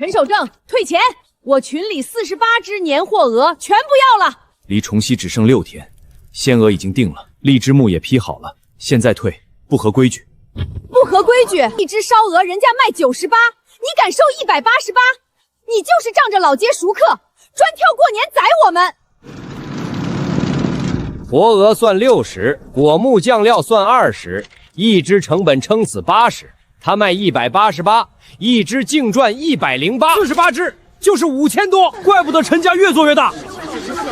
陈守正，退钱！我群里48只年货鹅全部要了。离除夕只剩6天，鲜鹅已经定了，荔枝木也批好了，现在退不合规矩。不合规矩！一只烧鹅人家卖98，你敢收188？你就是仗着老街熟客，专挑过年宰我们。活鹅算60，果木酱料算20，一只成本撑死80，他卖188，一只净赚108，48只就是5000多，怪不得陈家越做越大，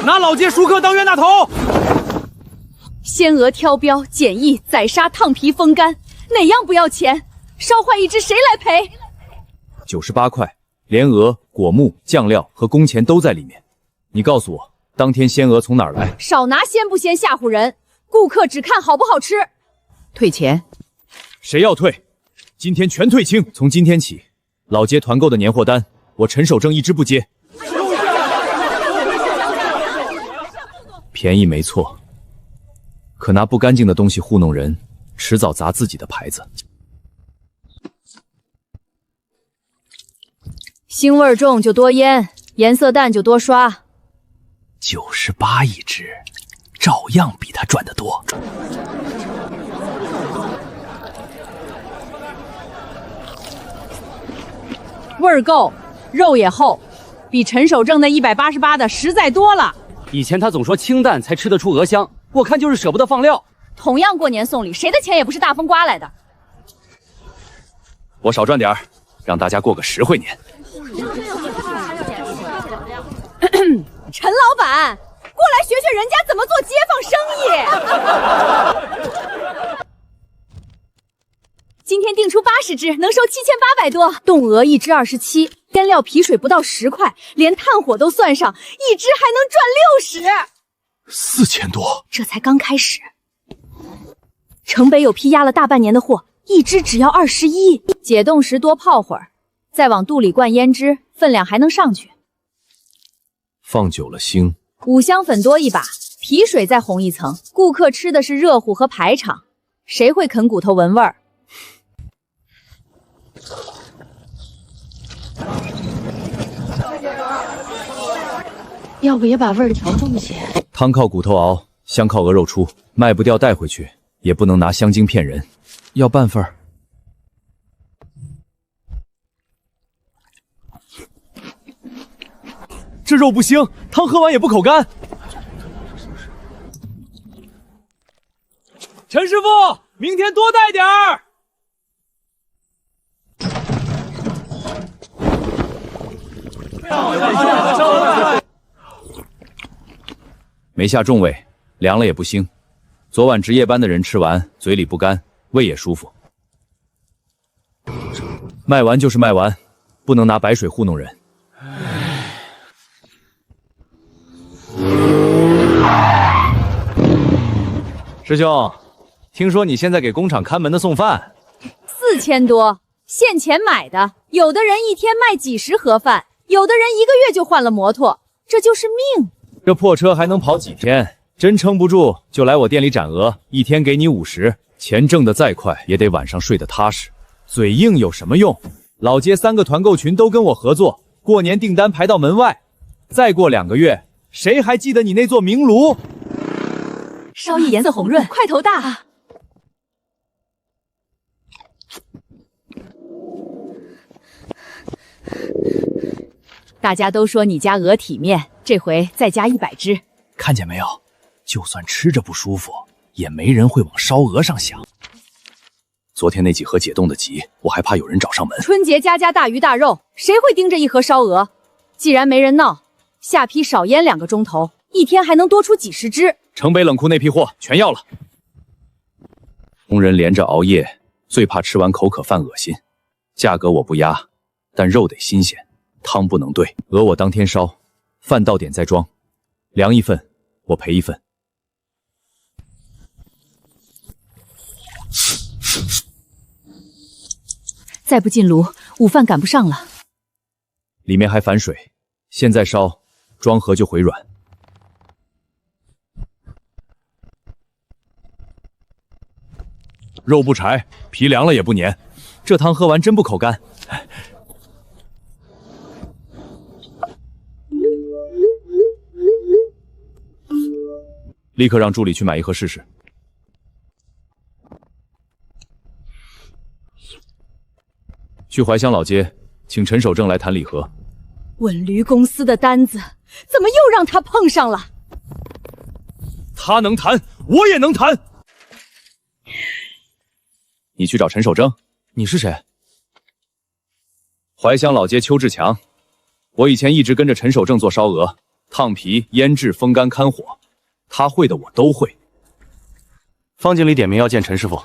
拿老街熟客当冤大头。鲜鹅挑标、检疫、宰杀、烫皮、风干，哪样不要钱？烧坏一只谁来赔？98块，连鹅、果木、酱料和工钱都在里面。你告诉我，当天鲜鹅从哪儿来？少拿鲜不鲜吓唬人，顾客只看好不好吃。退钱。谁要退？今天全退清。从今天起，老街团购的年货单，我陈守正一只不接。便宜没错，可拿不干净的东西糊弄人，迟早砸自己的牌子。腥味重就多腌，颜色淡就多刷。98一只，照样比他赚得多。味儿够，肉也厚，比陈守正那188的实在多了。以前他总说清淡才吃得出鹅香，我看就是舍不得放料。同样过年送礼，谁的钱也不是大风刮来的。我少赚点儿，让大家过个实惠年。陈老板，过来学学人家怎么做街坊生意。今天订出80只，能收7800多。冻鹅一只27，腌料皮水不到10块，连炭火都算上，一只还能赚60。4000多，这才刚开始。城北有批压了大半年的货，一只只要21。解冻时多泡会儿，再往肚里灌胭脂，分量还能上去。放久了腥。五香粉多一把，皮水再红一层。顾客吃的是热乎和排场，谁会啃骨头闻味儿？要不也把味儿调重些。汤靠骨头熬，香靠鹅肉出，卖不掉带回去，也不能拿香精骗人。要半份儿。这肉不腥，汤喝完也不口干。陈师傅，明天多带点儿。没下重味，凉了也不腥。昨晚值夜班的人吃完，嘴里不干，胃也舒服。卖完就是卖完，不能拿白水糊弄人。师兄，听说你现在给工厂看门的送饭，4000多，现钱买的。有的人一天卖几十盒饭，有的人1个月就换了摩托，这就是命。这破车还能跑几天？真撑不住就来我店里斩鹅，一天给你50，钱挣得再快也得晚上睡得踏实。嘴硬有什么用？老街3个团购群都跟我合作，过年订单排到门外。再过2个月，谁还记得你那座名炉？烧意颜色红润，块头大。大家都说你家鹅体面，这回再加100只。看见没有？就算吃着不舒服，也没人会往烧鹅上想。昨天那几盒解冻的急，我还怕有人找上门。春节家家大鱼大肉，谁会盯着一盒烧鹅？既然没人闹，下批少腌2个钟头，一天还能多出几十只。城北冷库那批货全要了。工人连着熬夜，最怕吃完口渴犯恶心。价格我不压，但肉得新鲜，汤不能兑。鹅我当天烧，饭到点再装，凉1份，我赔1份。再不进炉，午饭赶不上了。里面还反水，现在烧，装盒就回软。肉不柴，皮凉了也不粘，这汤喝完真不口干。立刻让助理去买一盒试试。去怀乡老街，请陈守正来谈礼盒。稳驴公司的单子怎么又让他碰上了？他能谈，我也能谈。你去找陈守正？你是谁？怀乡老街邱志强。我以前一直跟着陈守正做烧鹅、烫皮、腌制、风干、看火，他会的我都会。方经理点名要见陈师傅。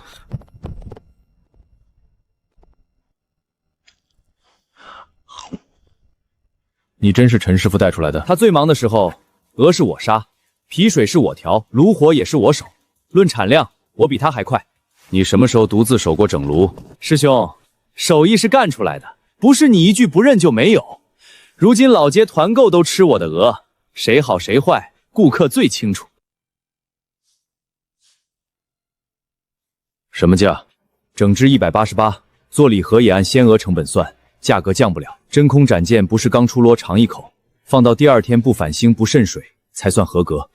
你真是陈师傅带出来的？他最忙的时候，鹅是我杀，皮水是我调，炉火也是我守。论产量，我比他还快。你什么时候独自守过整炉？师兄，手艺是干出来的，不是你一句不认就没有。如今老街团购都吃我的鹅，谁好谁坏，顾客最清楚。什么价？整只188，做礼盒也按鲜鹅成本算，价格降不了。真空斩件不是刚出锅尝一口，放到第二天不反腥不渗水才算合格。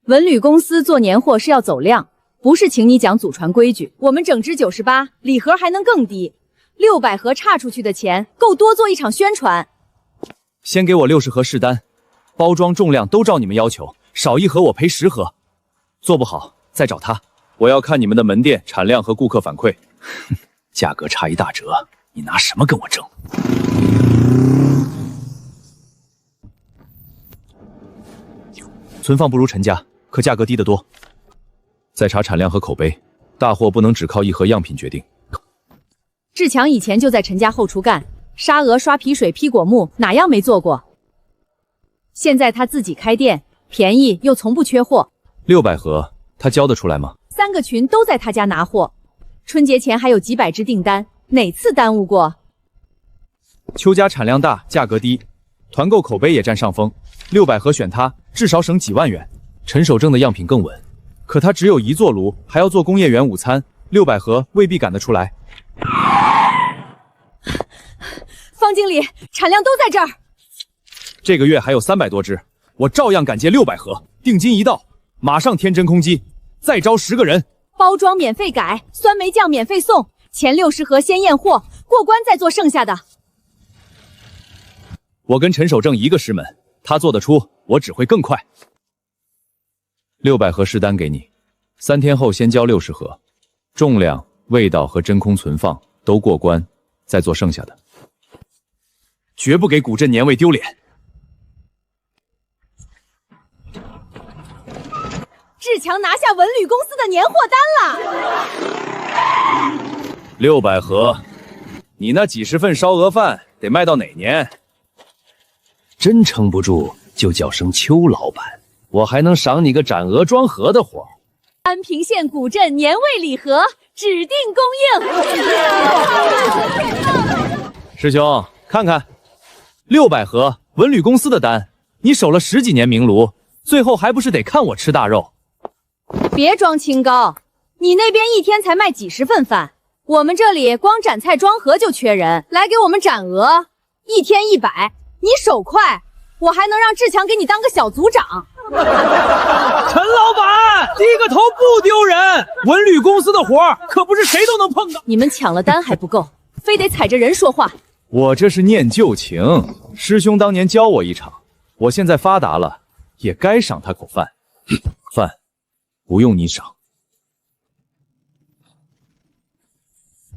文旅公司做年货是要走量，不是请你讲祖传规矩。我们整只98，礼盒还能更低，600盒差出去的钱够多做一场宣传。先给我60盒试单，包装重量都照你们要求，少一盒我赔10盒，做不好再找他。我要看你们的门店产量和顾客反馈。价格差一大折，你拿什么跟我争？存放不如陈家，可价格低得多。再查产量和口碑，大货不能只靠一盒样品决定。志强以前就在陈家后厨干，杀鹅、刷皮水、批果木，哪样没做过？现在他自己开店，便宜又从不缺货。600盒，他交得出来吗？3个群都在他家拿货，春节前还有几百只订单，哪次耽误过？邱家产量大，价格低，团购口碑也占上风。600盒选他，至少省几万元。陈守正的样品更稳，可他只有一座炉，还要做工业园午餐，600盒未必赶得出来。方经理，产量都在这儿。这个月还有300多只，我照样敢接600盒。定金一到，马上添真空机，再招10个人。包装免费改，酸梅酱免费送，前60盒先验货，过关再做剩下的。我跟陈守正一个师门，他做得出，我只会更快。600盒试单给你，3天后先交60盒，重量、味道和真空存放都过关，再做剩下的。绝不给古镇年味丢脸。志强拿下文旅公司的年货单了。600盒，你那几十份烧鹅饭得卖到哪年？真撑不住就叫声邱老板，我还能赏你个斩鹅装盒的活。安平县古镇年味礼盒指定供应。师兄，看看，600盒文旅公司的单，你守了10几年名炉，最后还不是得看我吃大肉？别装清高，你那边一天才卖几十份饭，我们这里光斩菜装盒就缺人，来给我们斩鹅，一天100，你手快，我还能让志强给你当个小组长。陈老板，低个头不丢人，文旅公司的活可不是谁都能碰到。你们抢了单还不够，非得踩着人说话。我这是念旧情，师兄当年教我一场，我现在发达了，也该赏他口饭。饭不用你赏。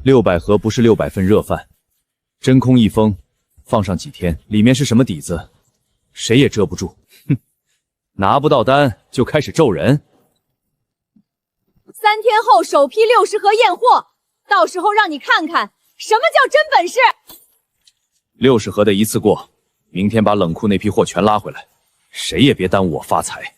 600盒不是600份热饭，真空一封，放上几天，里面是什么底子，谁也遮不住。哼，拿不到单就开始咒人。3天后首批60盒验货，到时候让你看看什么叫真本事。60盒的一次过，明天把冷库那批货全拉回来，谁也别耽误我发财。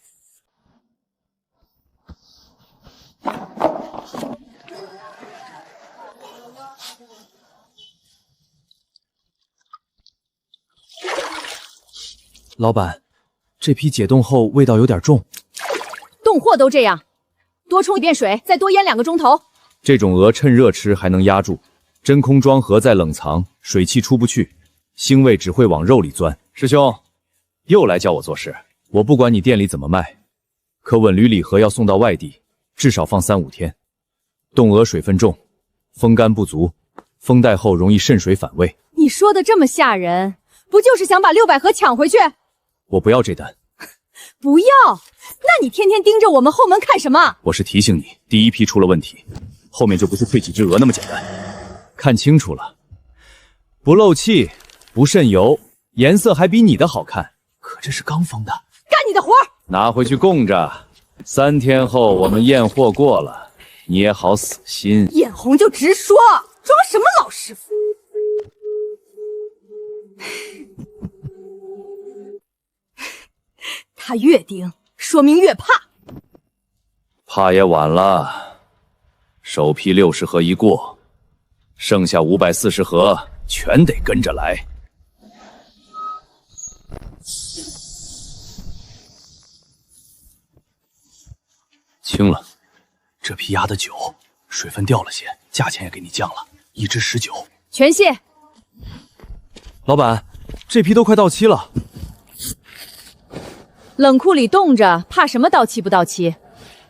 老板，这批解冻后味道有点重。冻货都这样，多冲一遍水，再多腌2个钟头。这种鹅趁热吃还能压住，真空装盒再冷藏，水汽出不去，腥味只会往肉里钻。师兄，又来教我做事，我不管你店里怎么卖，可稳铝礼盒要送到外地，至少放3、5天。冻鹅水分重，风干不足，封袋后容易渗水反胃。你说的这么吓人，不就是想把600盒抢回去？我不要这单。不要？那你天天盯着我们后门看什么？我是提醒你，第一批出了问题，后面就不是退几只鹅那么简单。看清楚了，不漏气，不渗油，颜色还比你的好看。可这是刚封的。干你的活儿！拿回去供着，3天后我们验货过了，你也好死心。眼红就直说，装什么老师傅？他越盯，说明越怕。怕也晚了，首批60盒一过，剩下540盒全得跟着来。轻了，这批压的久，水分掉了些，价钱也给你降了，1只19。全卸。老板，这批都快到期了。冷库里冻着，怕什么到期不到期？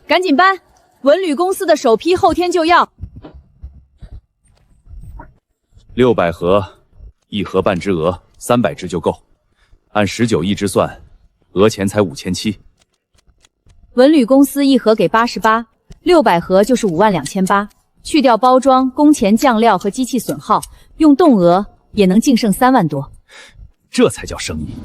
赶紧搬！文旅公司的首批后天就要。600盒，1盒半只鹅，300只就够。按19一只算，鹅钱才5700。文旅公司1盒给88，600盒就是52800，去掉包装、工钱、酱料和机器损耗，用冻鹅也能净剩3万多。这才叫生意。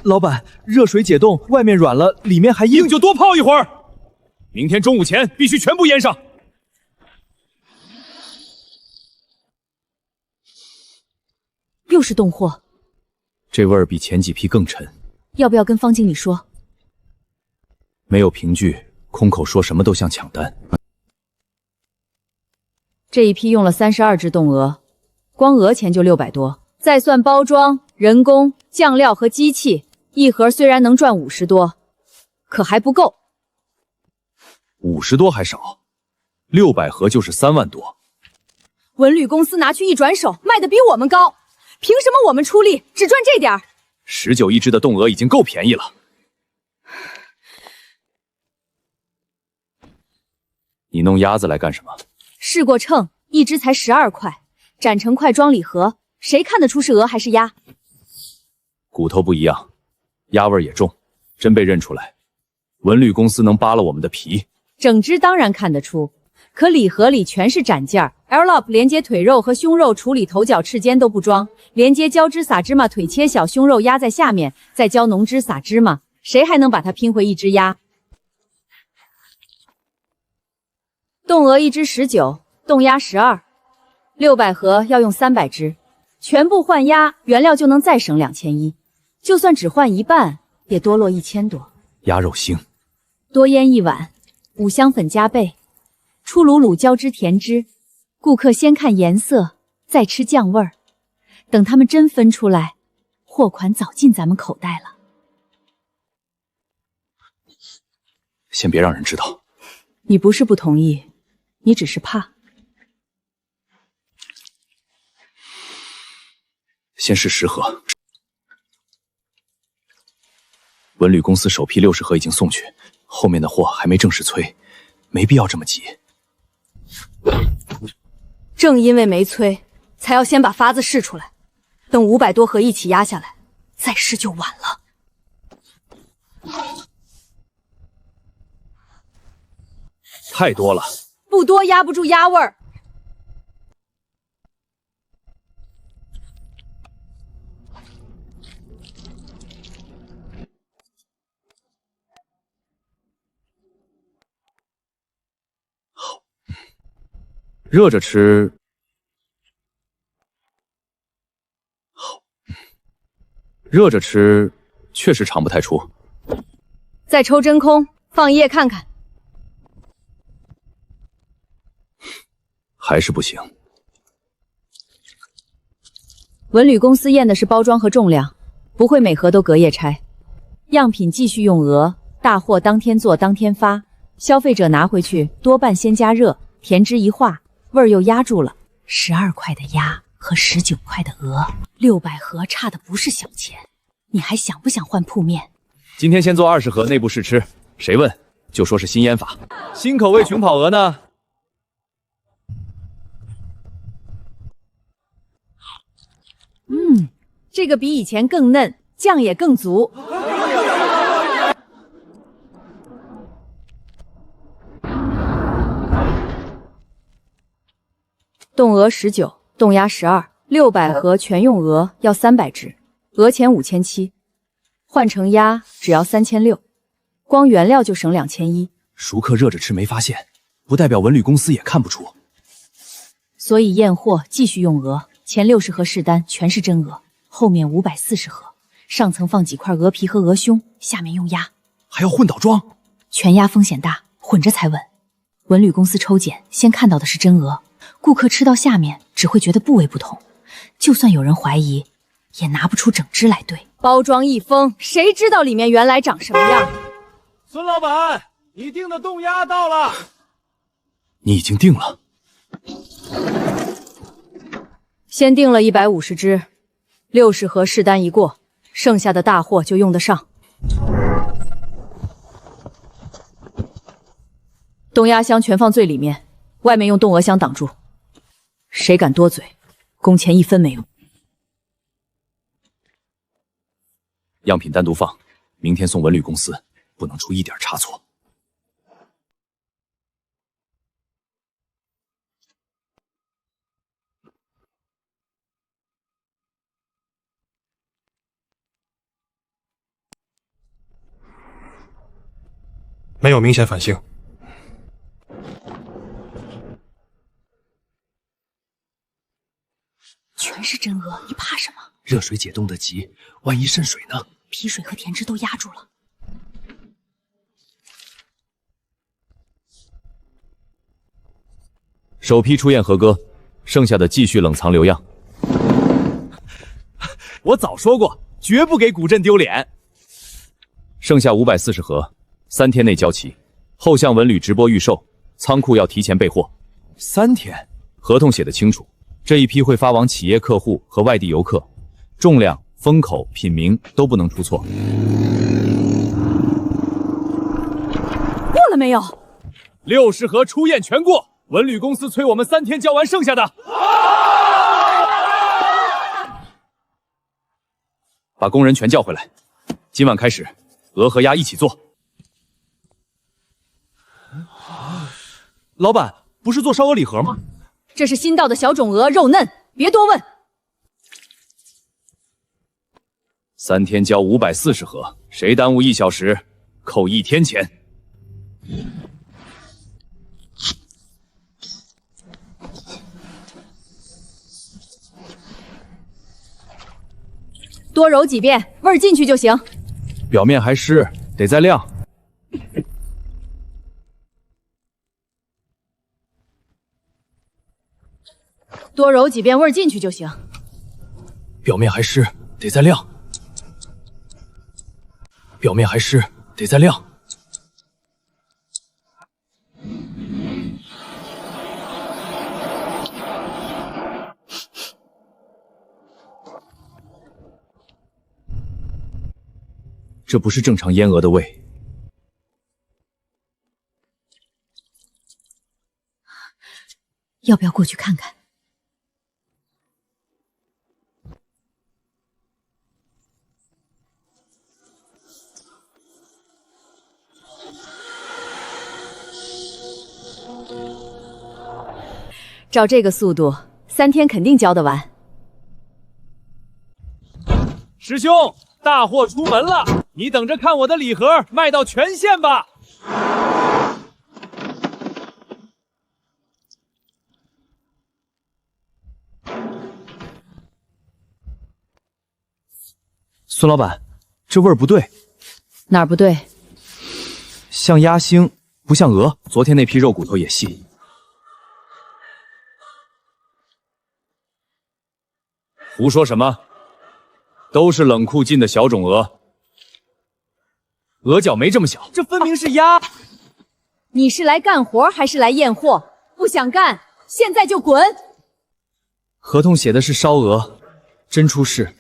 老板，热水解冻，外面软了，里面还硬。硬就多泡一会儿，明天中午前必须全部腌上。又是冻货，这味儿比前几批更沉。要不要跟方经理说？没有凭据，空口说什么都像抢单。这一批用了32只冻鹅，光鹅钱就600多，再算包装、人工、酱料和机器，1盒虽然能赚50多，可还不够。50多还少，600盒就是3万多。文旅公司拿去一转手，卖的比我们高，凭什么我们出力只赚这点儿？19一只的冻鹅已经够便宜了。你弄鸭子来干什么？试过秤，一只才12块，斩成块装礼盒，谁看得出是鹅还是鸭？骨头不一样，鸭味儿也重，真被认出来，文旅公司能扒了我们的皮。整只当然看得出，可礼盒里全是斩件儿 ，Airlop 连接腿肉和胸肉处理头脚翅尖都不装，连接浇汁撒芝麻，腿切小，胸肉压在下面，再浇浓汁撒芝麻，谁还能把它拼回一只鸭？冻鹅一只19，冻鸭12，600盒要用300只，全部换鸭，原料就能再省2100，就算只换一半，也多落1000多。鸭肉腥，多腌1晚，5香粉加倍，出卤卤浇汁甜汁。顾客先看颜色，再吃酱味儿。等他们真分出来，货款早进咱们口袋了。先别让人知道。你不是不同意，你只是怕。先试10盒。文旅公司首批60盒已经送去，后面的货还没正式催，没必要这么急。正因为没催，才要先把法子试出来，等500多盒一起压下来，再试就晚了。太多了，不多压不住鸭味儿。热着吃。热着吃，确实尝不太出。再抽真空，放1夜看看。还是不行。文旅公司验的是包装和重量，不会每盒都隔夜拆。样品继续用鹅，大货当天做当天发，消费者拿回去多半先加热，甜汁一化，味儿又压住了。12块的鸭和19块的鹅，600盒差的不是小钱。你还想不想换铺面？今天先做20盒内部试吃，谁问就说是新腌法。新口味琼跑鹅呢？这个比以前更嫩，酱也更足。冻鹅19，冻鸭12，600盒全用鹅要300只，鹅钱5700，换成鸭只要3600，光原料就省2100。熟客热着吃没发现，不代表文旅公司也看不出。所以验货继续用鹅，前60盒试单全是真鹅，后面540盒，上层放几块鹅皮和鹅胸，下面用鸭。还要混倒装？全鸭风险大，混着才稳。文旅公司抽检先看到的是真鹅，顾客吃到下面只会觉得部位不同，就算有人怀疑，也拿不出整只来对。包装一封，谁知道里面原来长什么样？孙老板，你订的冻鸭到了。你已经定了。先订了150只，60盒试单一过，剩下的大货就用得上。冻鸭箱全放最里面，外面用冻鹅箱挡住。谁敢多嘴，工钱1分没有。样品单独放，明天送文旅公司，不能出一点差错。没有明显反应。全是真鹅，你怕什么？热水解冻得急，万一渗水呢？皮水和甜汁都压住了。首批出验合格，剩下的继续冷藏留样。我早说过，绝不给古镇丢脸。剩下540盒，3天内交齐，后向文旅直播预售，仓库要提前备货。3天，合同写得清楚，这一批会发往企业客户和外地游客，重量、封口、品名都不能出错。过了没有？60盒出验全过，文旅公司催我们3天交完剩下的。把工人全叫回来，今晚开始，鹅和鸭一起做。老板，不是做烧鹅礼盒吗？这是新到的小种鹅，肉嫩，别多问。3天交540盒，谁耽误1小时，扣1天钱。多揉几遍，味儿进去就行。表面还湿，得再晾。多揉几遍，味儿进去就行。表面还湿，得再晾。表面还湿，得再晾。这不是正常腌鹅的味。要不要过去看看？照这个速度，3天肯定交得完。师兄，大货出门了，你等着看我的礼盒卖到全县吧！孙老板，这味儿不对。哪儿不对？像鸭心，不像鹅。昨天那批肉骨头也细。胡说什么？都是冷库进的小种鹅，鹅脚没这么小。这分明是鸭。你是来干活还是来验货？不想干，现在就滚！合同写的是烧鹅，真出事，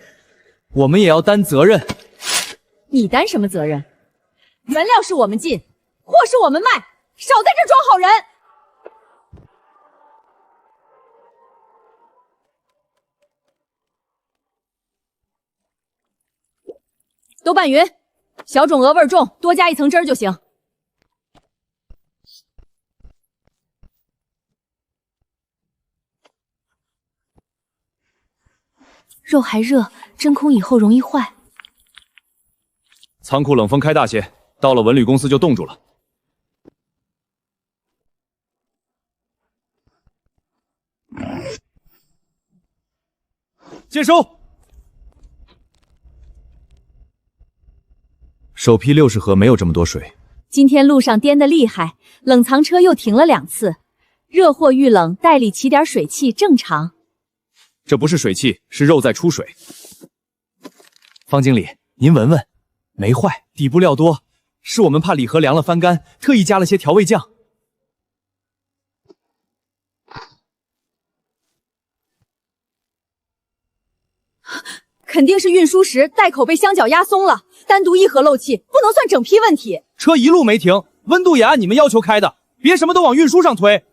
我们也要担责任。你担什么责任？原料是我们进，货是我们卖，少在这装好人！都拌匀，小种鹅味重，多加一层汁儿就行。肉还热，真空以后容易坏。仓库冷风开大些，到了文旅公司就冻住了。接收。首批60盒没有这么多水。今天路上颠得厉害，冷藏车又停了2次，热货遇冷，袋里起点水汽正常。这不是水汽，是肉在出水。方经理，您闻闻，没坏，底部料多，是我们怕礼盒凉了翻干，特意加了些调味酱。肯定是运输时袋口被香脚压松了，单独1盒漏气，不能算整批问题。车一路没停，温度也按你们要求开的，别什么都往运输上推。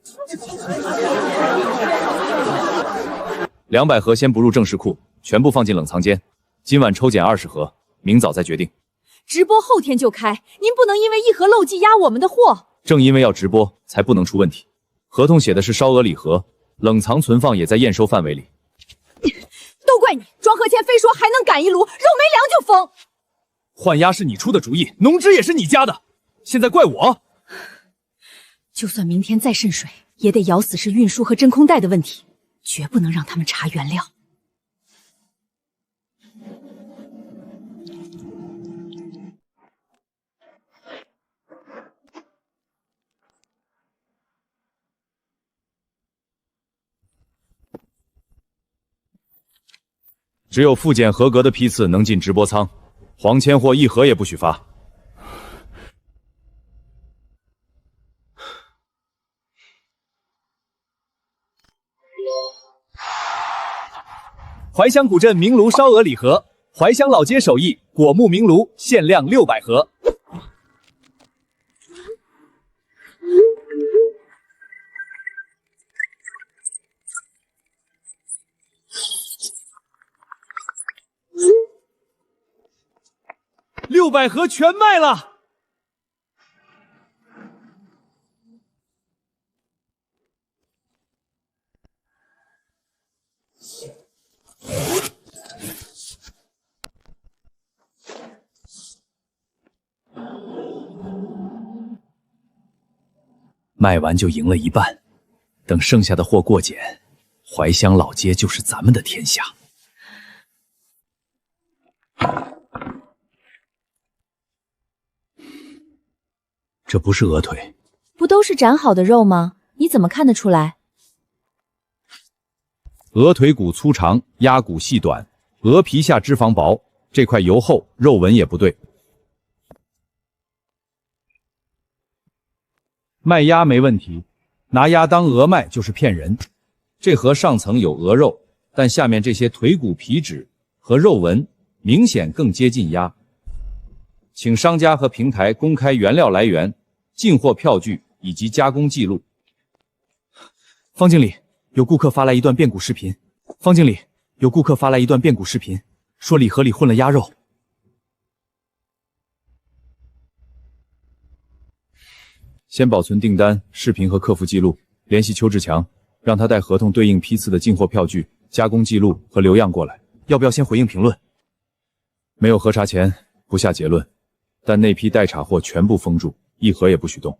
200盒先不入正式库，全部放进冷藏间。今晚抽检20盒，明早再决定。直播后天就开，您不能因为1盒漏气压我们的货。正因为要直播，才不能出问题。合同写的是烧鹅礼盒，冷藏存放也在验收范围里。都怪你，庄和谦非说还能赶一炉，肉没凉就疯。换鸭是你出的主意，农脂也是你加的，现在怪我。就算明天再渗水，也得咬死是运输和真空袋的问题，绝不能让他们查原料。只有复检合格的批次能进直播仓，黄签货1盒也不许发。怀乡古镇明炉烧鹅礼盒，怀乡老街手艺，果木明炉，限量600盒。600盒全卖了。卖完就赢了一半，等剩下的货过检，怀乡老街就是咱们的天下。这不是鹅腿，不都是斩好的肉吗？你怎么看得出来？鹅腿骨粗长，鸭骨细短，鹅皮下脂肪薄，这块油厚，肉纹也不对。卖鸭没问题，拿鸭当鹅卖就是骗人。这盒上层有鹅肉，但下面这些腿骨皮脂和肉纹明显更接近鸭。请商家和平台公开原料来源、进货票据以及加工记录。方经理，有顾客发来一段变骨视频。方经理，有顾客发来一段变骨视频，说礼盒里混了鸭肉。先保存订单、视频和客服记录，联系邱志强，让他带合同对应批次的进货票据、加工记录和留样过来。要不要先回应评论？没有核查前不下结论，但那批待查货全部封住，1盒也不许动。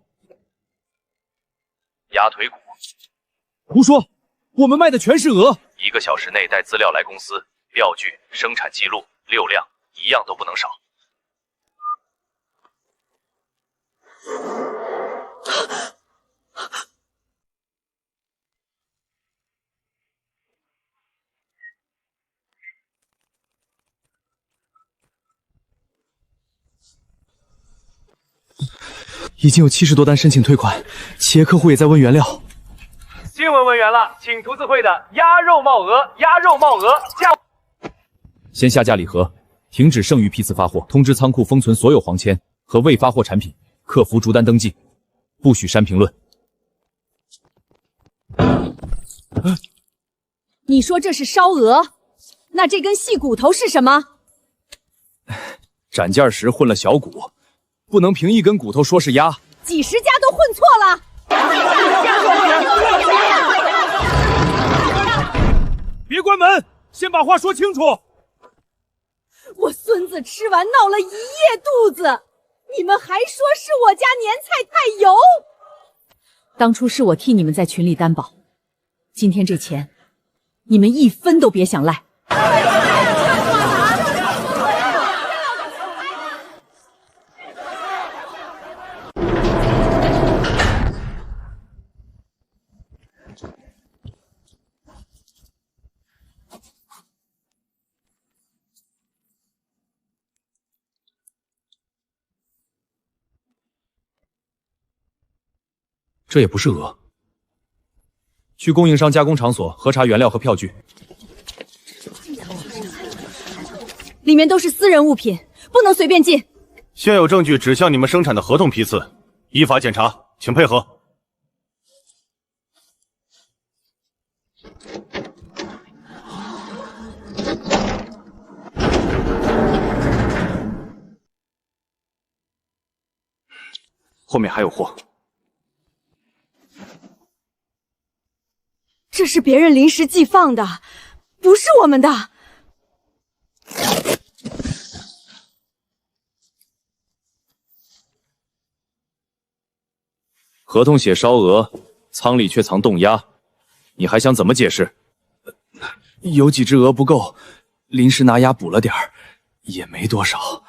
鸭腿骨，胡说！我们卖的全是鹅。1个小时内带资料来公司，票据、生产记录、6量，一样都不能少。已经有70多单申请退款，企业客户也在问原料。新闻文员了，请图自会的鸭肉冒鹅，鸭肉冒鹅加。先下架礼盒，停止剩余批次发货，通知仓库封存所有黄签和未发货产品，客服逐单登记，不许删评论。你说这是烧鹅，那这根细骨头是什么？斩件时混了小骨，不能凭一根骨头说是鸭。几十家都混错了。别关门，先把话说清楚。我孙子吃完闹了一夜肚子，你们还说是我家年菜太油。当初是我替你们在群里担保，今天这钱，你们一分都别想赖。这也不是鹅。去供应商加工场所核查原料和票据。里面都是私人物品，不能随便进。现有证据指向你们生产的合同批次，依法检查，请配合。后面还有货。这是别人临时寄放的，不是我们的。合同写烧鹅，仓里却藏冻鸭，你还想怎么解释？有几只鹅不够，临时拿鸭补了点儿，也没多少。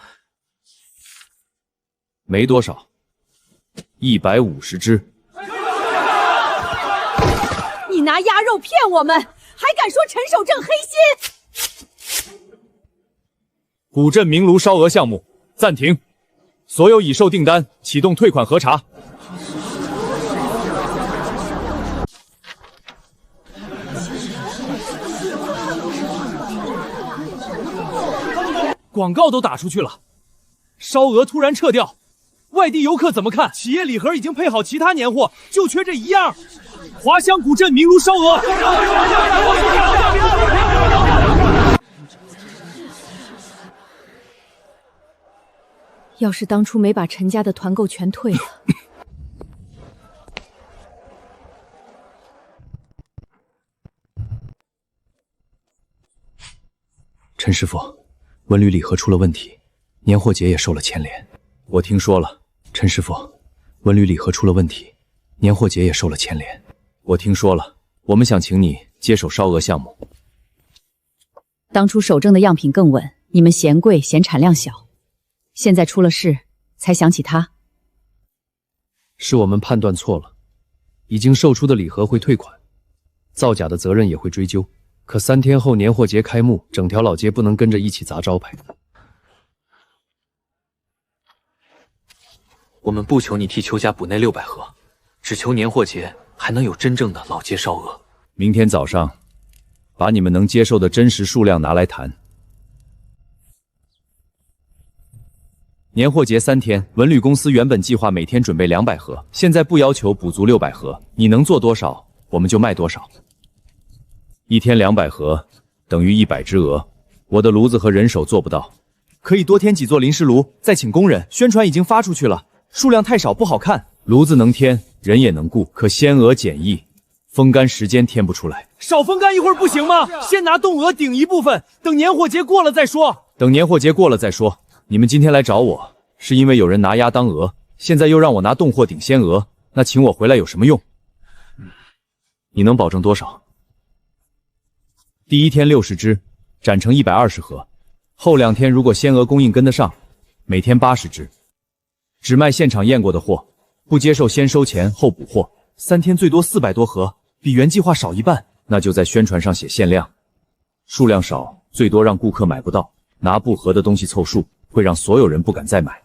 没多少，150只。你拿鸭肉骗我们，还敢说陈守正黑心？古镇明炉烧鹅项目暂停，所有已售订单启动退款核查。广告都打出去了，烧鹅突然撤掉，外地游客怎么看？企业礼盒已经配好其他年货，就缺这一样。华湘古镇明炉烧鹅。要是当初没把陈家的团购全退了。陈师傅，文旅礼盒出了问题，年货节也受了牵连。我听说了，陈师傅，文旅礼盒出了问题，年货节也受了牵连。我听说了，我们想请你接手烧鹅项目。当初守正的样品更稳，你们嫌贵嫌产量小，现在出了事才想起他。是我们判断错了，已经售出的礼盒会退款，造假的责任也会追究。可3天后年货节开幕，整条老街不能跟着一起砸招牌。我们不求你替邱家补那600盒，只求年货节还能有真正的老街烧鹅。明天早上，把你们能接受的真实数量拿来谈。年货节3天，文旅公司原本计划每天准备200盒，现在不要求补足600盒，你能做多少，我们就卖多少。一天200盒，等于100只鹅。我的炉子和人手做不到，可以多添几座临时炉，再请工人。宣传已经发出去了，数量太少不好看。炉子能添，人也能雇，可鲜鹅简易，风干时间添不出来。少风干一会儿不行吗？先拿冻鹅顶一部分，等年货节过了再说。等年货节过了再说。你们今天来找我，是因为有人拿鸭当鹅，现在又让我拿冻货顶鲜鹅，那请我回来有什么用？你能保证多少？第一天60只，斩成120盒。后2天如果鲜鹅供应跟得上，每天80只。只卖现场验过的货，不接受先收钱后补货。3天最多400多盒，比原计划少一半。那就在宣传上写限量，数量少，最多让顾客买不到，拿不合的东西凑数，会让所有人不敢再买。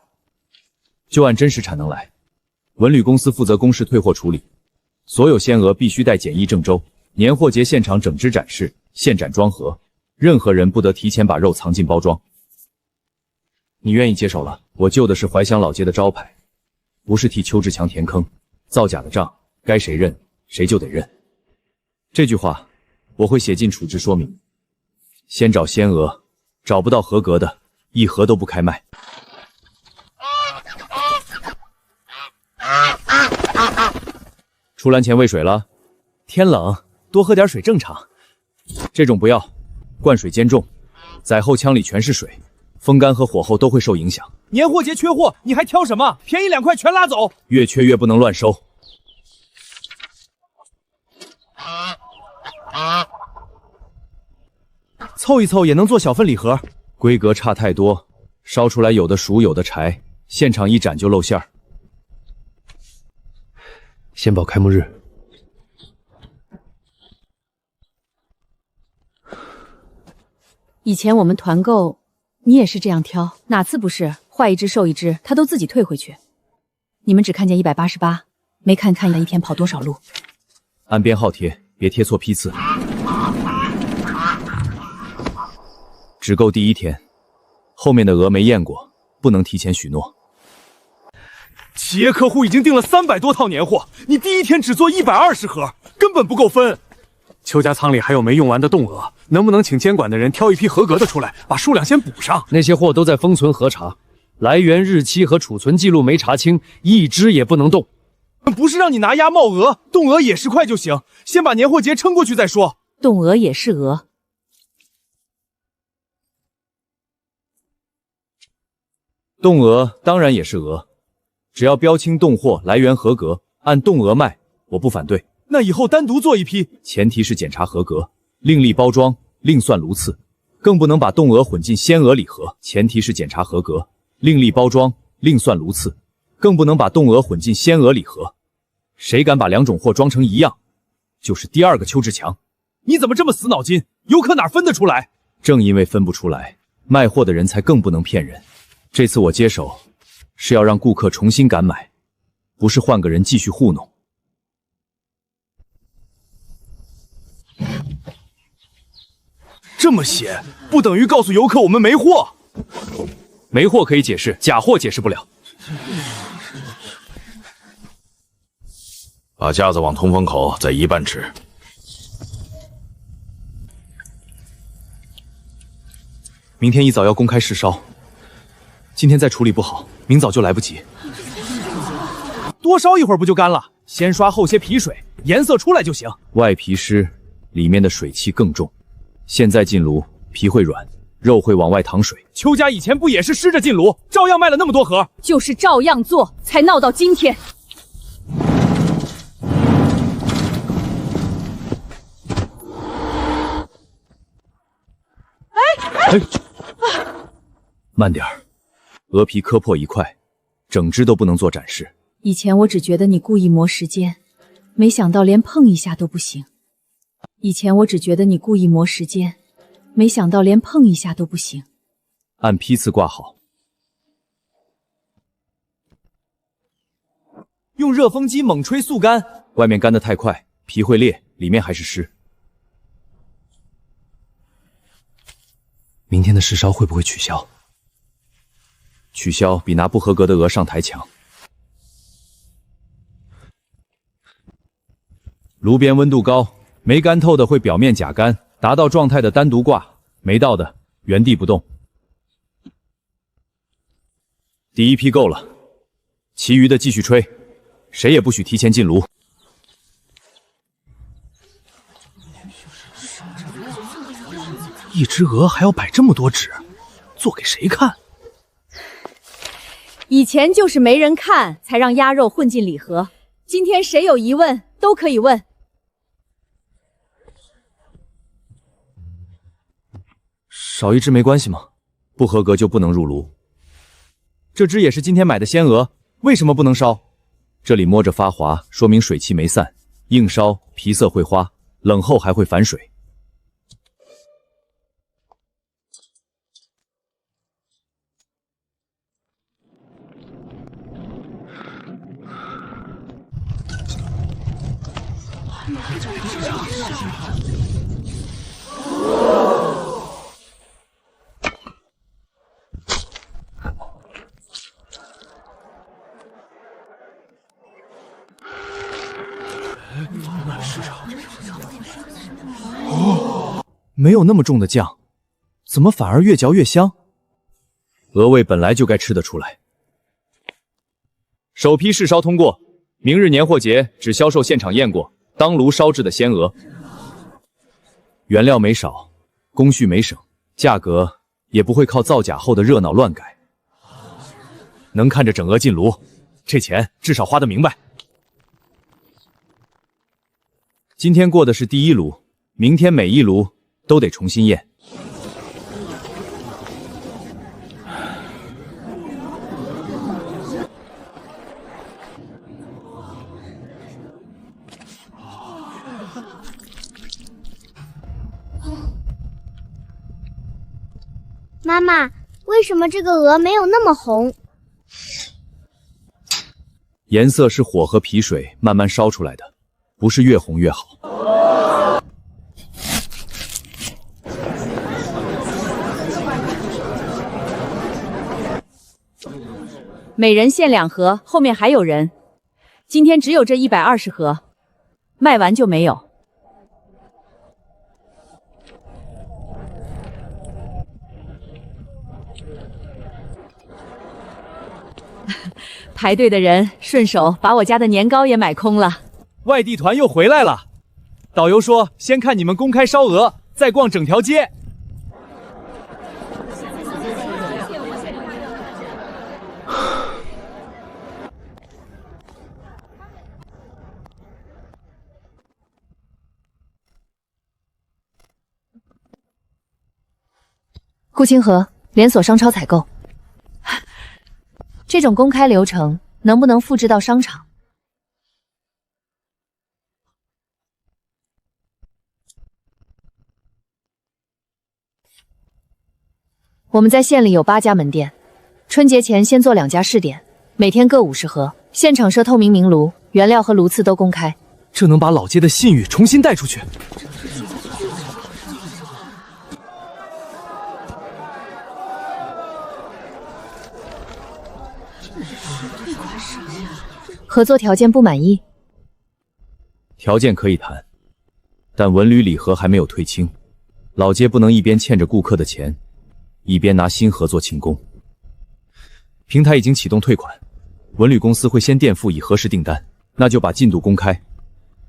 就按真实产能来，文旅公司负责公示退货处理，所有鲜鹅必须带检疫证周。年货节现场整只展示，现斩装盒，任何人不得提前把肉藏进包装。你愿意接手了？我救的是怀乡老街的招牌，不是替邱志强填坑。造假的账该谁认谁就得认。这句话我会写进处置说明。先找仙娥，找不到合格的，一盒都不开卖。出栏前喂水了？天冷，多喝点水正常。这种不要，灌水兼重，宰后腔里全是水，风干和火候都会受影响。年货节缺货，你还挑什么？便宜2块全拉走。越缺越不能乱收。凑一凑也能做小份礼盒，规格差太多，烧出来有的熟有的柴，现场一斩就露馅儿。先报开幕日。以前我们团购，你也是这样挑，哪次不是坏一只售一只，他都自己退回去。你们只看见188，没看一天跑多少路。按编号贴，别贴错批次。只够第1天，后面的鹅没验过，不能提前许诺。企业客户已经订了300多套年货，你第1天只做120盒，根本不够分。邱家仓里还有没用完的冻鹅，能不能请监管的人挑一批合格的出来，把数量先补上？那些货都在封存核查，来源日期和储存记录没查清，一只也不能动。不是让你拿鸭冒鹅，冻鹅也10块就行，先把年货节撑过去再说。冻鹅也是鹅。冻鹅当然也是鹅，只要标清冻货来源合格，按冻鹅卖，我不反对。那以后单独做一批，前提是检查合格，另立包装，另算炉次，更不能把冻鹅混进鲜鹅礼盒。前提是检查合格，另立包装，另算炉次，更不能把冻鹅混进鲜鹅礼盒。谁敢把2种货装成一样，就是第2个邱志强。你怎么这么死脑筋？游客哪分得出来？正因为分不出来，卖货的人才更不能骗人。这次我接手，是要让顾客重新敢买，不是换个人继续糊弄。这么写，不等于告诉游客我们没货。没货可以解释，假货解释不了。把架子往通风口再移半尺。明天一早要公开试烧，今天再处理不好，明早就来不及。多烧一会儿不就干了？先刷后些皮水，颜色出来就行。外皮湿，里面的水气更重。现在进炉，皮会软，肉会往外淌水。邱家以前不也是湿着进炉，照样卖了那么多盒？就是照样做，才闹到今天。慢点儿，鹅皮磕破一块，整只都不能做展示。以前我只觉得你故意磨时间，没想到连碰一下都不行。以前我只觉得你故意磨时间，没想到连碰一下都不行。按批次挂好。用热风机猛吹速干，外面干得太快，皮会裂，里面还是湿。明天的试烧会不会取消？取消比拿不合格的鹅上台强。炉边温度高，没干透的会表面假干，达到状态的单独挂，没到的原地不动。第1批够了，其余的继续吹，谁也不许提前进炉。一只鹅还要摆这么多纸，做给谁看？以前就是没人看，才让鸭肉混进礼盒。今天谁有疑问都可以问。少一只没关系吗？不合格就不能入炉。这只也是今天买的鲜鹅，为什么不能烧？这里摸着发滑，说明水汽没散，硬烧皮色会花，冷后还会反水。没有那么重的酱，怎么反而越嚼越香？鹅味本来就该吃得出来。首批试烧通过，明日年货节只销售现场验过当炉烧制的鲜鹅。原料没少，工序没省，价格也不会靠造假后的热闹乱改。能看着整鹅进炉，这钱至少花得明白。今天过的是第一炉，明天每一炉都得重新验。妈妈，为什么这个鹅没有那么红？颜色是火和皮水慢慢烧出来的，不是越红越好。每人限2盒，后面还有人。今天只有这120盒，卖完就没有。排队的人顺手把我家的年糕也买空了。外地团又回来了，导游说先看你们公开烧鹅，再逛整条街。顾清河，连锁商超采购。这种公开流程能不能复制到商场？我们在县里有8家门店，春节前先做2家试点，每天各50盒，现场设透明明炉，原料和炉次都公开。这能把老街的信誉重新带出去。合作条件不满意？条件可以谈，但文旅礼盒还没有退清，老街不能一边欠着顾客的钱，一边拿新合作庆功。平台已经启动退款，文旅公司会先垫付以核实订单，那就把进度公开。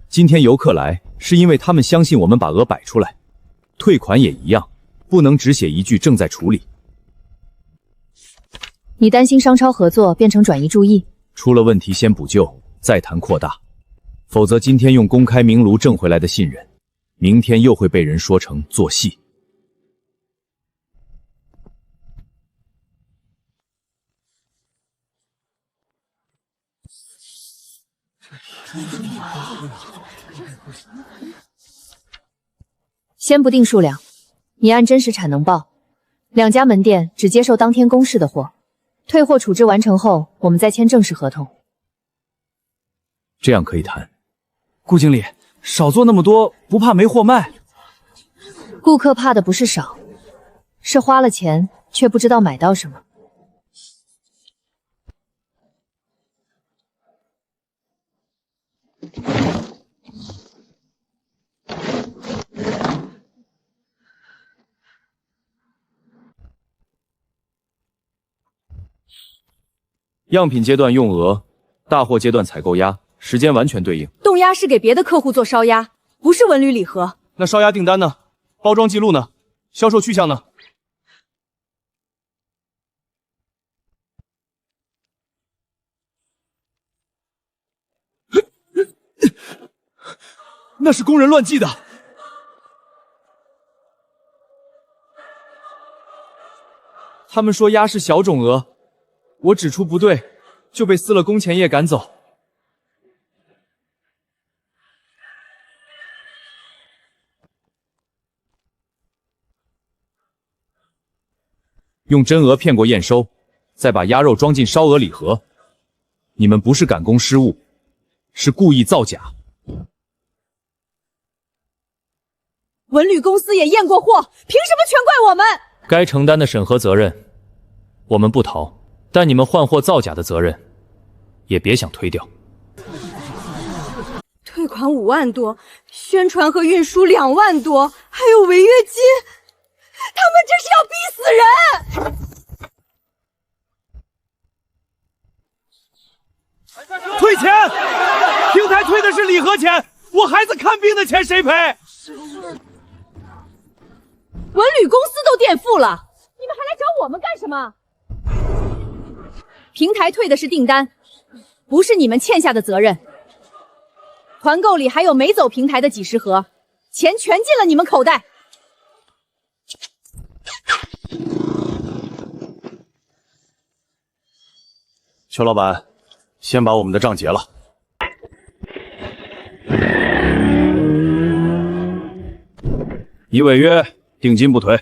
今天游客来是因为他们相信我们把鹅摆出来，退款也一样，不能只写一句正在处理。你担心商超合作变成转移注意？出了问题先补救，再谈扩大，否则今天用公开明炉挣回来的信任，明天又会被人说成做戏。先不定数量，你按真实产能报。2家门店只接受当天公示的货，退货处置完成后，我们再签正式合同。这样可以谈。顾经理，少做那么多，不怕没货卖？顾客怕的不是少，是花了钱却不知道买到什么。样品阶段用鹅，大货阶段采购鸭，时间完全对应。冻鸭是给别的客户做烧鸭，不是文旅礼盒。那烧鸭订单呢？包装记录呢？销售去向呢？那是工人乱记的。他们说鸭是小种鹅，我指出不对，就被撕了工钱页赶走。用真鹅骗过验收，再把鸭肉装进烧鹅礼盒。你们不是赶工失误，是故意造假。文旅公司也验过货，凭什么全怪我们？该承担的审核责任，我们不逃，但你们换货造假的责任，也别想推掉。退汇款5万多，宣传和运输2万多，还有违约金，他们这是要逼死人！退钱！平台退的是礼盒钱，我孩子看病的钱谁赔？文旅公司都垫付了，你们还来找我们干什么？平台退的是订单，不是你们欠下的责任。团购里还有没走平台的几十盒，钱全进了你们口袋。邱老板，先把我们的账结了。已违约，定金不退。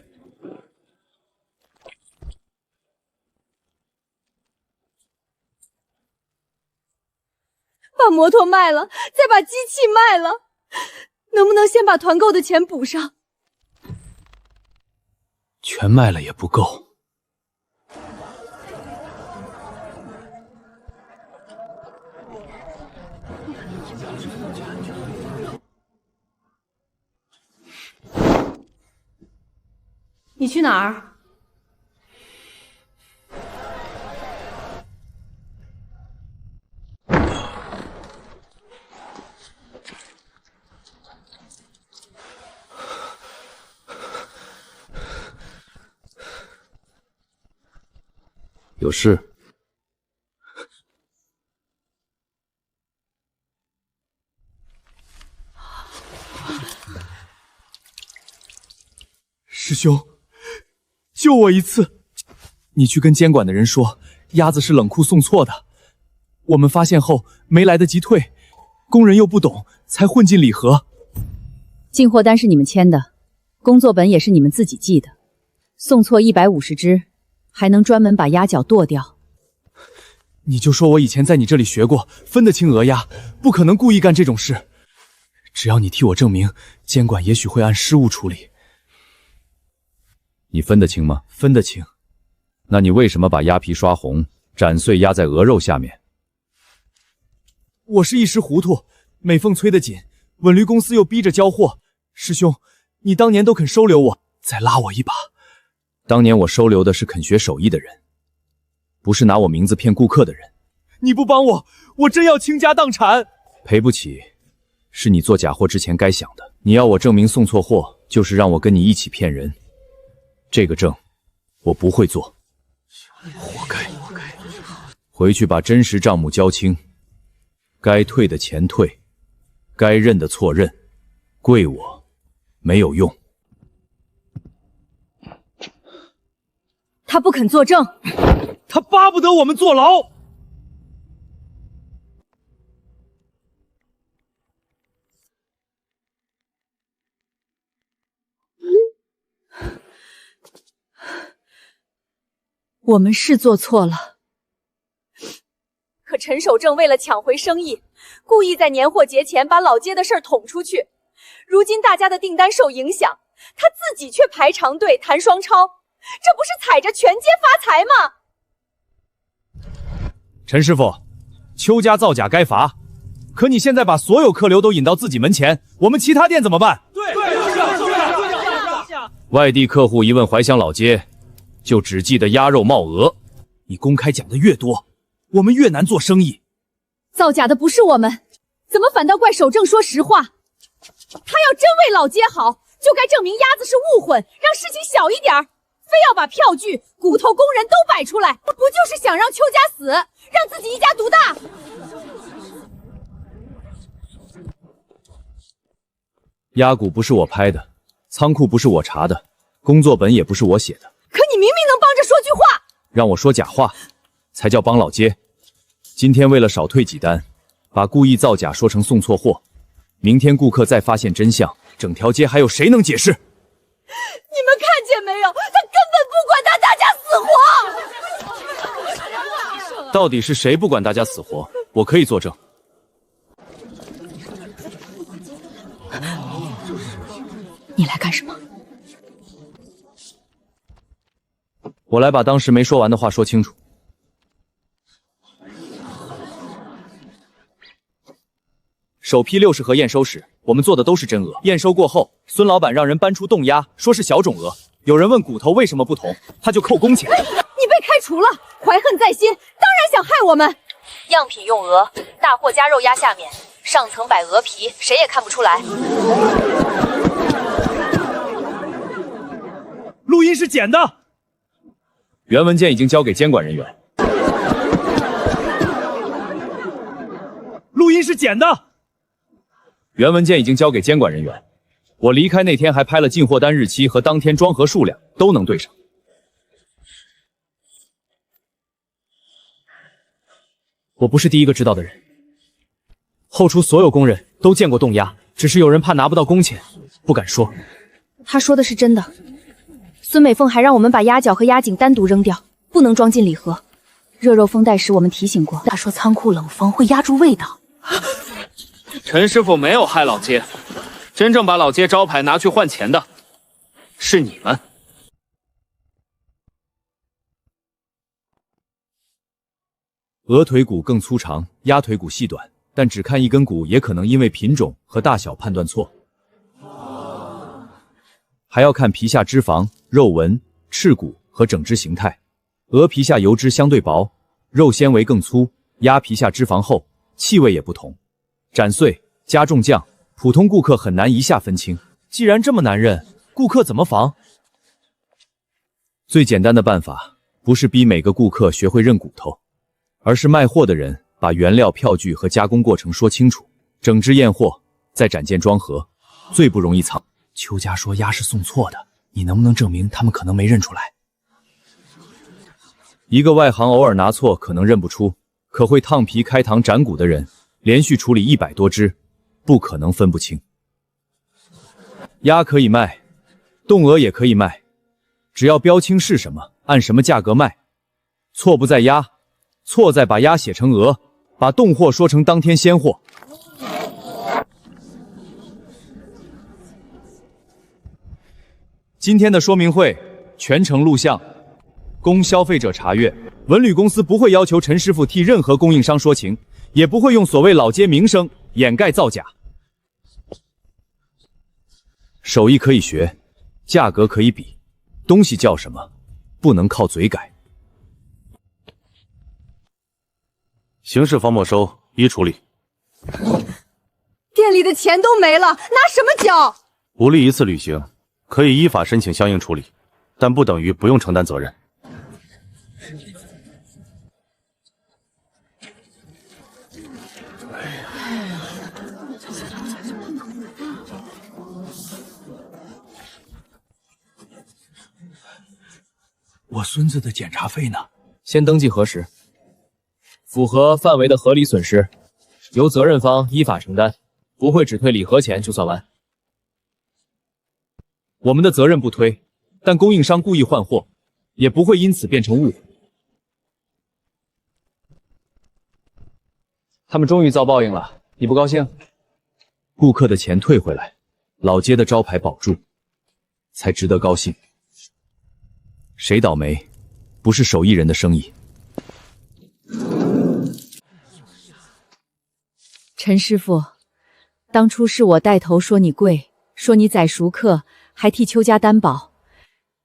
把摩托卖了，再把机器卖了，能不能先把团购的钱补上？全卖了也不够。你去哪儿？有事。师兄，救我一次！你去跟监管的人说，鸭子是冷库送错的。我们发现后没来得及退，工人又不懂，才混进礼盒。进货单是你们签的，工作本也是你们自己记的，送错150只，还能专门把鸭脚剁掉。你就说我以前在你这里学过，分得清鹅鸭，不可能故意干这种事。只要你替我证明，监管也许会按失误处理。你分得清吗？分得清。那你为什么把鸭皮刷红，斩碎压在鹅肉下面？我是一时糊涂，美凤催得紧，稳驴公司又逼着交货。师兄，你当年都肯收留我，再拉我一把。当年我收留的是肯学手艺的人，不是拿我名字骗顾客的人。你不帮我，我真要倾家荡产。赔不起，是你做假货之前该想的。你要我证明送错货，就是让我跟你一起骗人。这个证，我不会做。活该！回去把真实账目交清，该退的钱退，该认的错认，跪我没有用。他不肯作证，他巴不得我们坐牢。我们是做错了，可陈守正为了抢回生意，故意在年货节前把老街的事儿捅出去。如今大家的订单受影响，他自己却排长队谈双超，这不是踩着全街发财吗？陈师傅，邱家造假该罚，可你现在把所有客流都引到自己门前，我们其他店怎么办？对，外地客户一问怀乡老街，就只记得鸭肉冒鹅。你公开讲的越多，我们越难做生意。造假的不是我们，怎么反倒怪守正说实话？他要真为老街好，就该证明鸭子是误混，让事情小一点儿。非要把票据、骨头、工人都摆出来，不就是想让邱家死，让自己一家独大？鸭骨不是我拍的，仓库不是我查的，工作本也不是我写的。可你明明能帮着说句话，让我说假话，才叫帮老街。今天为了少退几单，把故意造假说成送错货，明天顾客再发现真相，整条街还有谁能解释？你们看见没有？他根本不管大家死活。到底是谁不管大家死活？我可以作证。你来干什么？我来把当时没说完的话说清楚。首批60盒验收时，我们做的都是真鹅。验收过后，孙老板让人搬出冻鸭，说是小种鹅。有人问骨头为什么不同，他就扣工钱。你被开除了，怀恨在心，当然想害我们。样品用鹅，大货加肉鸭下面，上层摆鹅皮，谁也看不出来。录音是剪的，原文件已经交给监管人员。录音是剪的，原文件已经交给监管人员。我离开那天还拍了进货单日期和当天装盒数量，都能对上。我不是第一个知道的人，后厨所有工人都见过冻鸭，只是有人怕拿不到工钱，不敢说。他说的是真的。孙美凤还让我们把鸭脚和鸭颈单独扔掉，不能装进礼盒。热肉封袋时我们提醒过，他说仓库冷风会压住味道。陈师傅没有害老街，真正把老街招牌拿去换钱的是你们。鹅腿骨更粗长，鸭腿骨细短，但只看一根骨也可能因为品种和大小判断错。还要看皮下脂肪、肉纹、翅骨和整只形态。鹅皮下油脂相对薄，肉纤维更粗；鸭皮下脂肪厚，气味也不同。斩碎、加重酱，普通顾客很难一下分清。既然这么难认，顾客怎么防？最简单的办法不是逼每个顾客学会认骨头，而是卖货的人把原料、票据和加工过程说清楚，整只验货，再展件装盒，最不容易藏。邱家说鸭是送错的，你能不能证明他们可能没认出来？一个外行偶尔拿错可能认不出，可会烫皮开膛斩骨的人，连续处理100多只，不可能分不清。鸭可以卖，冻鹅也可以卖，只要标清是什么，按什么价格卖。错不在鸭，错在把鸭写成鹅，把冻货说成当天鲜货。今天的说明会全程录像，供消费者查阅。文旅公司不会要求陈师傅替任何供应商说情，也不会用所谓老街名声掩盖造假。手艺可以学，价格可以比，东西叫什么，不能靠嘴改。刑事方没收，依处理。店里的钱都没了，拿什么交？无力一次履行，可以依法申请相应处理，但不等于不用承担责任。我孙子的检查费呢？先登记核实，符合范围的合理损失，由责任方依法承担，不会只退礼盒钱就算完。我们的责任不推，但供应商故意换货，也不会因此变成误会。他们终于遭报应了，你不高兴？顾客的钱退回来，老街的招牌保住，才值得高兴。谁倒霉，不是手艺人的生意。陈师傅，当初是我带头说你贵，说你宰熟客，还替邱家担保。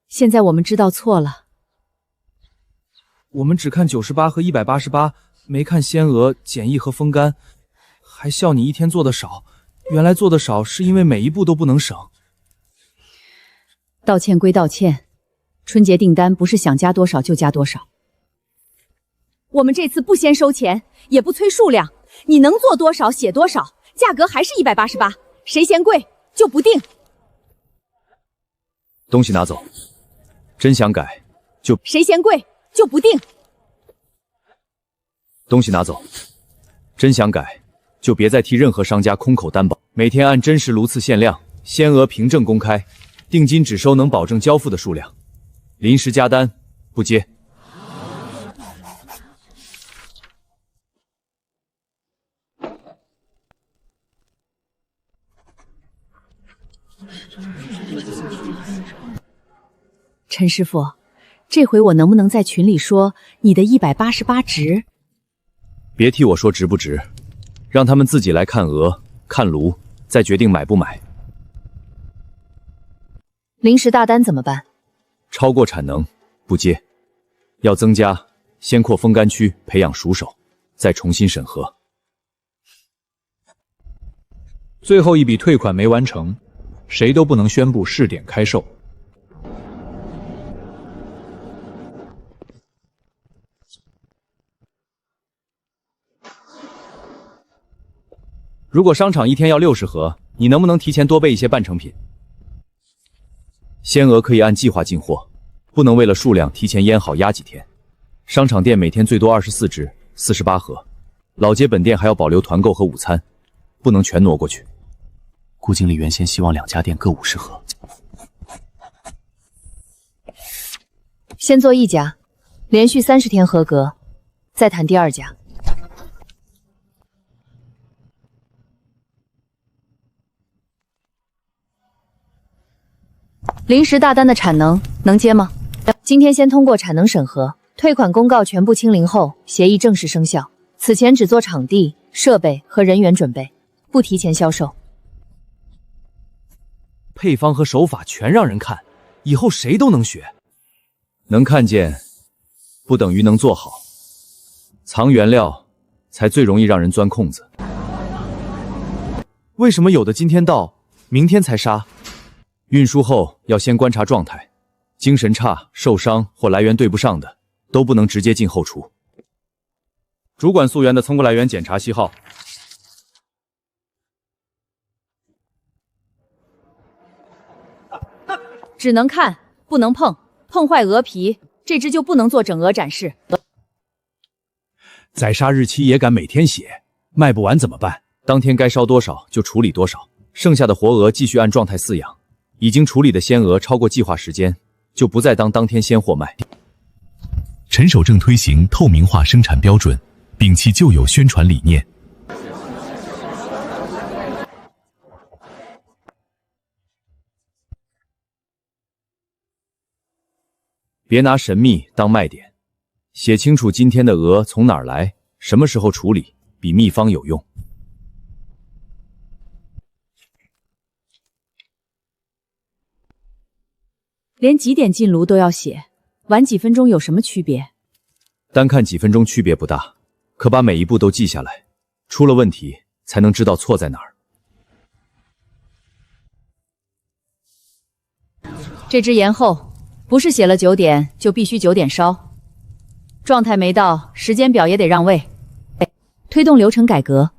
现在我们知道错了。我们只看98和188，没看鲜鹅、简易和风干，还笑你一天做的少。原来做的少是因为每一步都不能省。道歉归道歉，春节订单不是想加多少就加多少。我们这次不先收钱，也不催数量，你能做多少写多少，价格还是188，谁嫌贵就不定。东西拿走，真想改就谁嫌贵就不定。东西拿走，真想改就别再替任何商家空口担保。每天按真实炉次限量，鲜鹅凭证公开，定金只收能保证交付的数量，临时加单不接。陈师傅，这回我能不能在群里说你的188值？别替我说值不值，让他们自己来看鹅，看炉，再决定买不买。临时大单怎么办？超过产能不接，要增加，先扩风干区，培养熟手，再重新审核。最后一笔退款没完成，谁都不能宣布试点开售。如果商场一天要60盒，你能不能提前多备一些半成品？鲜鹅可以按计划进货，不能为了数量提前腌好压几天。商场店每天最多24只，48盒。老街本店还要保留团购和午餐，不能全挪过去。顾经理原先希望2家店各50盒，先做1家，连续30天合格，再谈第2家。临时大单的产能能接吗？今天先通过产能审核，退款公告全部清零后，协议正式生效。此前只做场地、设备和人员准备，不提前销售。配方和手法全让人看，以后谁都能学。能看见，不等于能做好。藏原料才最容易让人钻空子。为什么有的今天到，明天才杀？运输后要先观察状态，精神差、受伤或来源对不上的，都不能直接进后厨。主管溯源的仓库来源检查序号。只能看，不能碰，碰坏鹅皮，这只就不能做整鹅展示。宰杀日期也敢每天写，卖不完怎么办？当天该烧多少就处理多少，剩下的活鹅继续按状态饲养。已经处理的鲜鹅超过计划时间，就不再当天鲜货卖。陈守正推行透明化生产标准，摒弃旧有宣传理念。别拿神秘当卖点，写清楚今天的鹅从哪儿来，什么时候处理，比秘方有用。连几点进炉都要写，晚几分钟有什么区别？单看几分钟区别不大，可把每一步都记下来，出了问题才能知道错在哪儿。这只延后，不是写了9点就必须9点烧，状态没到，时间表也得让位。推动流程改革。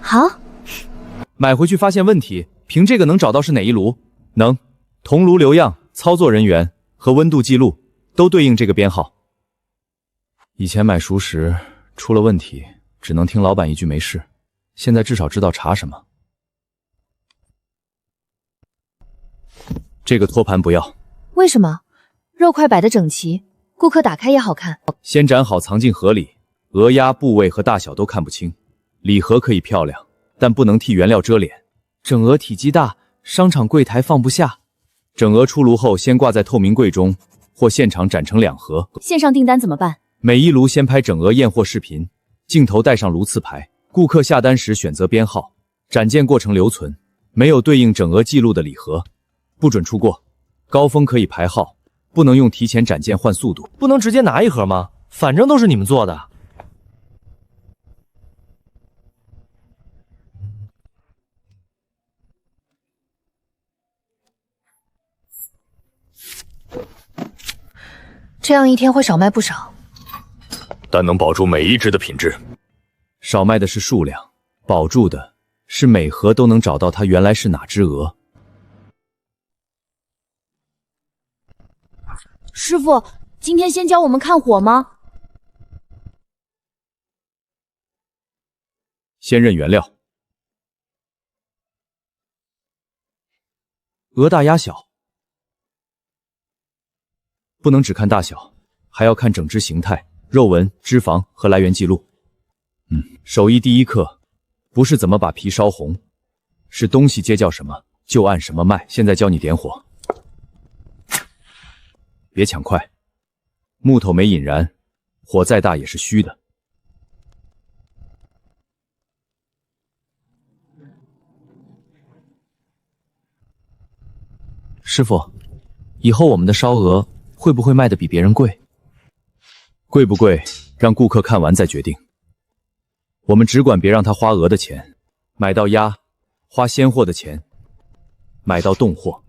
好，买回去发现问题，凭这个能找到是哪一炉？能。同炉留样、操作人员和温度记录都对应这个编号。以前买熟食出了问题，只能听老板一句没事，现在至少知道查什么。这个托盘不要。为什么？肉块摆得整齐，顾客打开也好看。先展好藏进盒里，鹅鸭部位和大小都看不清。礼盒可以漂亮，但不能替原料遮脸。整鹅体积大，商场柜台放不下。整鹅出炉后，先挂在透明柜中，或现场展成2盒。线上订单怎么办？每一炉先拍整鹅验货视频，镜头带上炉次牌。顾客下单时选择编号，展件过程留存。没有对应整鹅记录的礼盒，不准出过。高峰可以排号，不能用提前展件换速度。不能直接拿1盒吗？反正都是你们做的。这样一天会少卖不少，但能保住每一只的品质。少卖的是数量，保住的是每盒都能找到它原来是哪只鹅。师傅，今天先教我们看火吗？先认原料，鹅大鸭小。不能只看大小，还要看整只形态、肉纹、脂肪和来源记录。手艺第一课，不是怎么把皮烧红，是东西接叫什么就按什么卖。现在教你点火。别抢快。木头没引燃，火再大也是虚的。师傅，以后我们的烧鹅会不会卖的比别人贵？贵不贵，让顾客看完再决定。我们只管别让他花鹅的钱，买到鸭；花鲜货的钱，买到冻货。